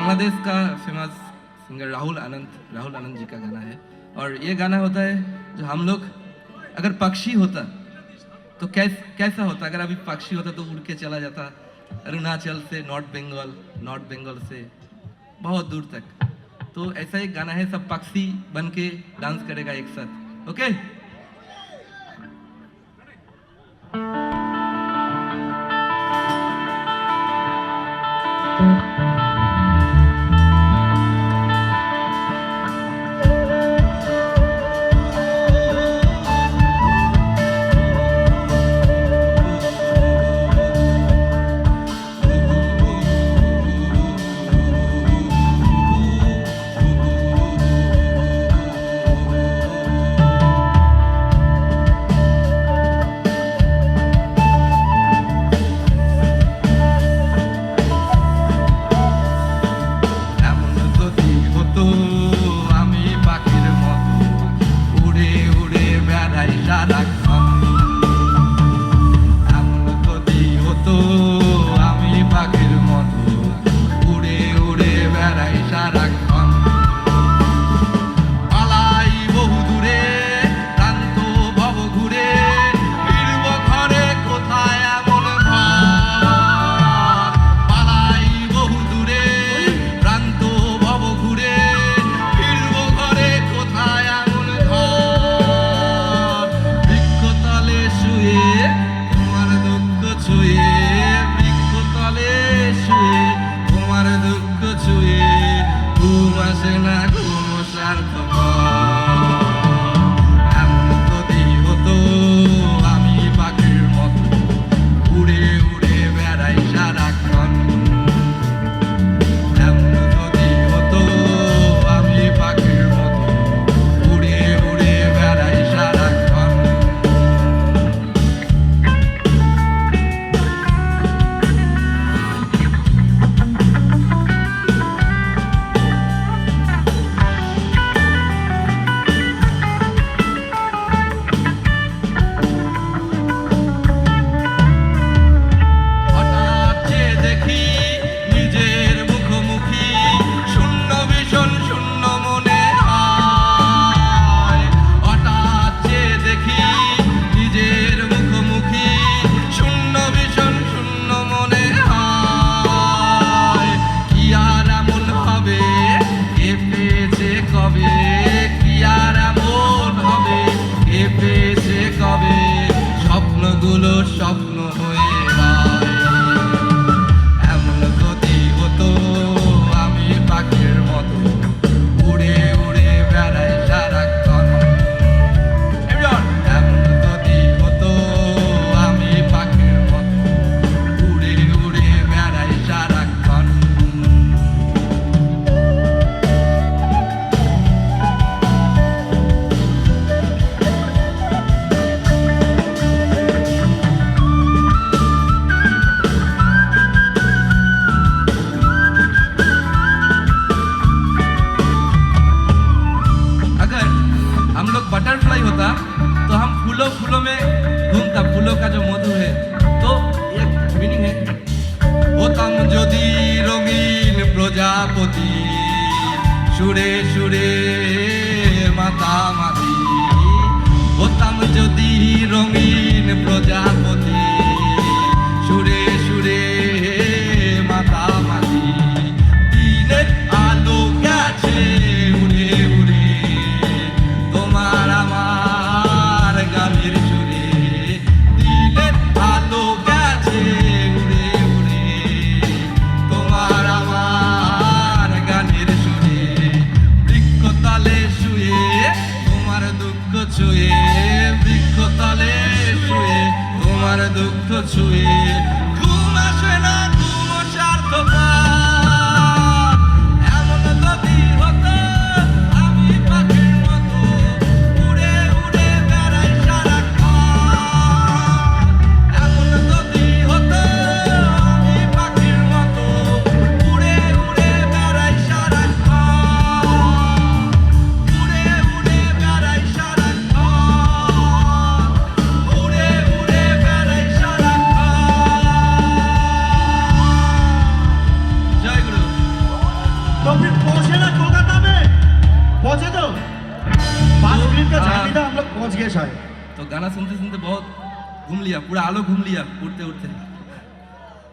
बांग्लादेश का famous singer Rahul Anand ji का गाना है। और ये गाना होता है जो हम लोग अगर पक्षी होता तो कैसा होता, अगर अभी पक्षी होता तो उड़ के चला जाता अरुणाचल से नॉर्थ बंगाल से बहुत दूर तक। तो ऐसा एक गाना है, सब पक्षी बन के डांस करेगा एक साथ। ओके স্বপ্ন হয়ে এমন যদি হতো আমি পাখির মতো উড়ে উড়ে বেড়াই সারাক্ষণ। এমন যদি হতো আমি পাখির মতো উড়ে উড়ে বেড়াই সারাক্ষণ। बटरफ्लाई होता तो हम फूलों में घूमता, फूलों का जो मधु है। तो एक मीनिंग है, होताम যদি রঙিন প্রজাপতি সুরে সুরে মাতামাতি। হতাম যদি রঙিন প্রজাপতি সুরে সুরে মাতামাতি। দিনের আলো গেছে উড়ে উড়ে বৃক্ষতলে শুয়ে তোমার तो फिर पहुंचे ना कोलकाता में? पहुंचे तो 5 मिनट का जर्नी था, हम लोग पहुंच गए शायद। तो गाना सुनते सुनते बहुत घूम लिया, पूरा आलो घूम लिया उड़ते उड़ते।